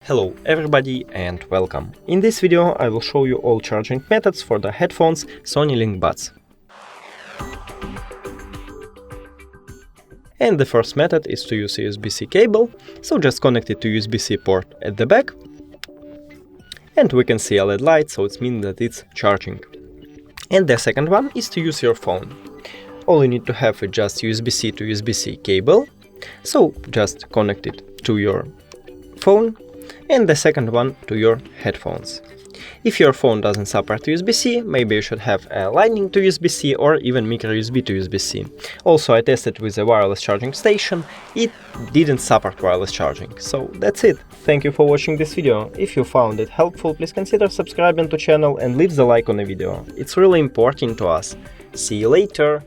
Hello everybody and welcome. In this video I will show you all charging methods for the headphones SONY LinkBuds. And the first method is to use a USB-C cable, so just connect it to USB-C port at the back. And we can see a LED light, so it means that it's charging. And the second one is to use your phone. All you need to have is just USB-C to USB-C cable, so just connect it to your phone, and the second one to your headphones. If your phone doesn't support USB-C, maybe you should have a Lightning to USB-C or even micro USB to USB-C. Also, I tested with a wireless charging station, it didn't support wireless charging. So that's it. Thank you for watching this video. If you found it helpful, please consider subscribing to the channel and leave the like on the video. It's really important to us. See you later!